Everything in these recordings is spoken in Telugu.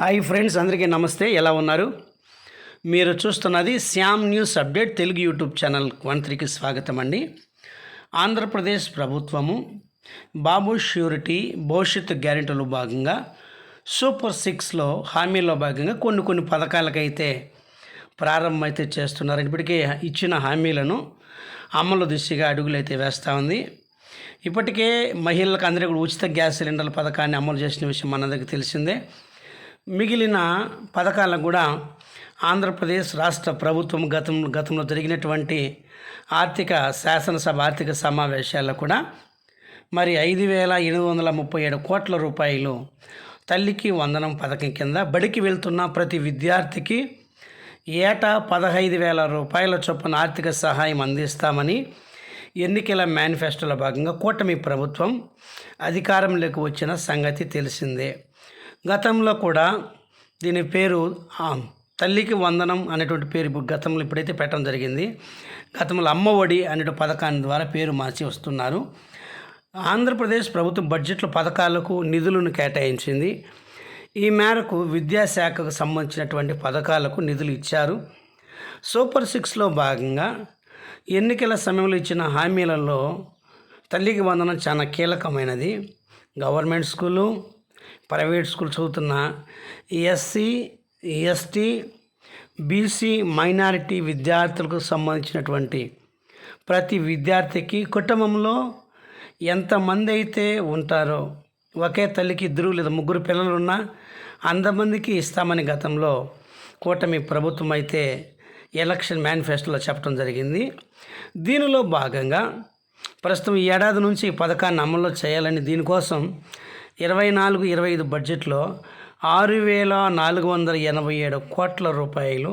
హాయ్ ఫ్రెండ్స్, అందరికీ నమస్తే. ఎలా ఉన్నారు? మీరు చూస్తున్నది Shyam news update Telugu YouTube channel 13కి స్వాగతం అండి. ఆంధ్రప్రదేశ్ ప్రభుత్వము బాబు ష్యూరిటీ భవిష్యత్తు గ్యారెంటీలో భాగంగా సూపర్ 6లో హామీల్లో భాగంగా కొన్ని పథకాలకైతే ప్రారంభమైతే చేస్తున్నారు. ఇప్పటికే ఇచ్చిన హామీలను అమలు దిశగా అడుగులైతే వేస్తూ ఉంది. ఇప్పటికే మహిళలకు అందరికీ కూడా ఉచిత గ్యాస్ సిలిండర్ల పథకాన్ని అమలు చేసిన విషయం మనందరికీ తెలిసిందే. మిగిలిన పథకాలకు కూడా ఆంధ్రప్రదేశ్ రాష్ట్ర ప్రభుత్వం గతంలో జరిగినటువంటి శాసనసభ ఆర్థిక సమావేశాల్లో కూడా మరి 5,837 కోట్ల రూపాయలు తల్లికి వందనం పథకం కింద బడికి వెళ్తున్న ప్రతి విద్యార్థికి ఏటా 15,000 రూపాయల చొప్పున ఆర్థిక సహాయం అందిస్తామని ఎన్నికల మేనిఫెస్టోలో భాగంగా కూటమి ప్రభుత్వం అధికారంలోకి వచ్చిన సంగతి తెలిసిందే. గతంలో కూడా దీని పేరు తల్లికి వందనం అనేటువంటి పేరు గతంలో ఇప్పుడైతే పెట్టడం జరిగింది. గతంలో అమ్మఒడి అనే పథకాన్ని ద్వారా పేరు మార్చి వస్తున్నారు. ఆంధ్రప్రదేశ్ ప్రభుత్వం బడ్జెట్లో పథకాలకు నిధులను కేటాయించింది. ఈ మేరకు విద్యాశాఖకు సంబంధించినటువంటి పథకాలకు నిధులు ఇచ్చారు. సూపర్ 6లో భాగంగా ఎన్నికల సమయంలో ఇచ్చిన హామీలలో తల్లికి వందనం చాలా కీలకమైనది. గవర్నమెంట్ స్కూలు, ప్రైవేట్ స్కూల్ చదువుతున్న ఎస్సీ, ఎస్టీ, బీసీ, మైనారిటీ విద్యార్థులకు సంబంధించినటువంటి ప్రతి విద్యార్థికి కుటుంబంలో ఎంతమంది అయితే ఉంటారో, ఒకే తల్లికి 2 లేదా 3 పిల్లలు ఉన్నా అంతమందికి ఇస్తామని గతంలో కూటమి ప్రభుత్వం అయితే ఎలక్షన్ మేనిఫెస్టోలో చెప్పడం జరిగింది. దీనిలో భాగంగా ప్రస్తుతం ఈ ఏడాది నుంచి ఈ పథకాన్ని అమలు చేయాలని దీనికోసం 24-25 బడ్జెట్లో 6,487 కోట్ల రూపాయలు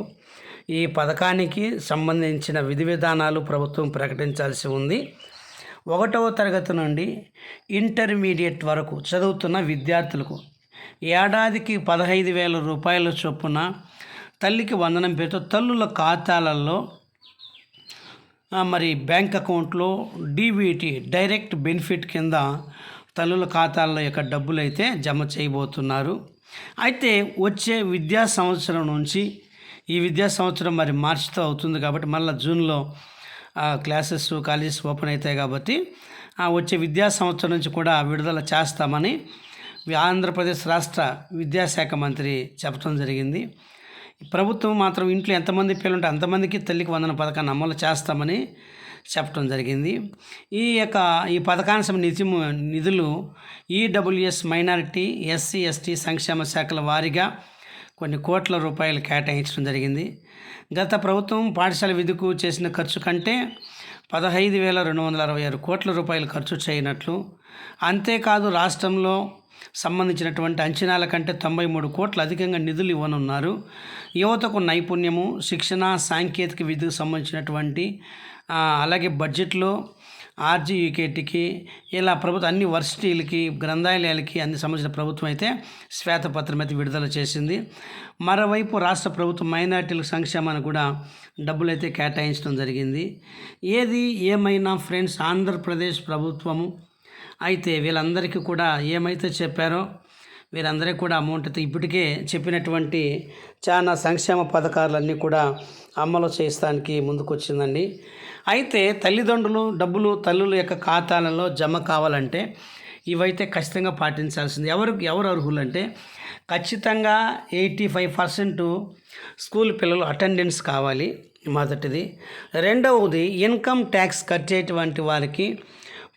ఈ పథకానికి సంబంధించిన విధి విధానాలు ప్రభుత్వం ప్రకటించాల్సి ఉంది. 1వ తరగతి నుండి ఇంటర్మీడియట్ వరకు చదువుతున్న విద్యార్థులకు ఏడాదికి 15,000 రూపాయల చొప్పున తల్లికి వందనం పేరుతో తల్లుల ఖాతాలలో మరి బ్యాంక్ అకౌంట్లో డీబీటీ డైరెక్ట్ బెనిఫిట్ కింద తల్లుల ఖాతాల్లో యొక్క డబ్బులు అయితే జమ చేయబోతున్నారు. అయితే వచ్చే విద్యా సంవత్సరం నుంచి ఈ విద్యా సంవత్సరం మరి మార్చితో అవుతుంది కాబట్టి మళ్ళీ జూన్లో కాలేజెస్ ఓపెన్ అవుతాయి కాబట్టి వచ్చే విద్యా సంవత్సరం నుంచి కూడా విడుదల చేస్తామని ఆంధ్రప్రదేశ్ రాష్ట్ర విద్యాశాఖ మంత్రి చెప్పడం జరిగింది. ప్రభుత్వం మాత్రం ఇంట్లో ఎంతమంది పిల్లలు ఉంటే అంతమందికి తల్లికి వందన పథకాన్ని అమలు చేస్తామని చెప్పడం జరిగింది. ఈ పథకానికి సంబంధించిన నిధులు ఈడబ్ల్యూఎస్ మైనారిటీ, ఎస్సీ, ఎస్టీ సంక్షేమ శాఖల వారీగా కొన్ని కోట్ల రూపాయలు కేటాయించడం జరిగింది. గత ప్రభుత్వం పాఠశాల విధికు చేసిన ఖర్చు కంటే 15,266 కోట్ల రూపాయలు ఖర్చు చేయనట్లు, అంతేకాదు రాష్ట్రంలో సంబంధించినటువంటి అంచనాల కంటే 93 కోట్లు అధికంగా నిధులు ఇవ్వనున్నారు. యువతకు నైపుణ్యము, శిక్షణ, సాంకేతిక విధికి సంబంధించినటువంటి అలాగే బడ్జెట్లో ఆర్జీయూకేటీకి ఇలా ప్రభుత్వం అన్ని వర్సిటీలకి, గ్రంథాలయాలకి అన్ని సంబంధించిన ప్రభుత్వం అయితే శ్వేతపత్రం అయితే విడుదల చేసింది. మరోవైపు రాష్ట్ర ప్రభుత్వం మైనారిటీల సంక్షేమానికి కూడా డబ్బులు అయితే కేటాయించడం జరిగింది. ఏది ఏమైనా ఫ్రెండ్స్, ఆంధ్రప్రదేశ్ ప్రభుత్వము అయితే వీళ్ళందరికీ కూడా ఏమైతే చెప్పారో వీరందరికీ కూడా అమౌంట్ అయితే ఇప్పటికే చెప్పినటువంటి చాలా సంక్షేమ పథకాలన్నీ కూడా అమలు చేయడానికి ముందుకు వచ్చిందండి. అయితే తల్లిదండ్రులు డబ్బులు తల్లుల యొక్క ఖాతాలలో జమ కావాలంటే ఇవైతే ఖచ్చితంగా పాటించాల్సింది. ఎవరు అర్హులు అంటే ఖచ్చితంగా 85% స్కూల్ పిల్లలు అటెండెన్స్ కావాలి, మొదటిది. రెండవది ఇన్కమ్ ట్యాక్స్ కట్టేటువంటి వారికి,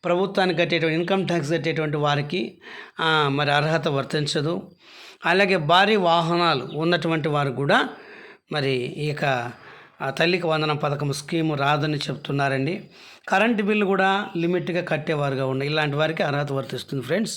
ప్రభుత్వానికి కట్టేటువంటి ఇన్కమ్ ట్యాక్స్ కట్టేటువంటి వారికి మరి అర్హత వర్తించదు. అలాగే భారీ వాహనాలు ఉన్నటువంటి వారు కూడా మరి తల్లికి వందనం పథకం స్కీము రాదని చెప్తున్నారండి. కరెంటు బిల్లు కూడా లిమిట్గా కట్టేవారుగా ఉన్నాయి. ఇలాంటి వారికి అర్హత వర్తిస్తుంది ఫ్రెండ్స్.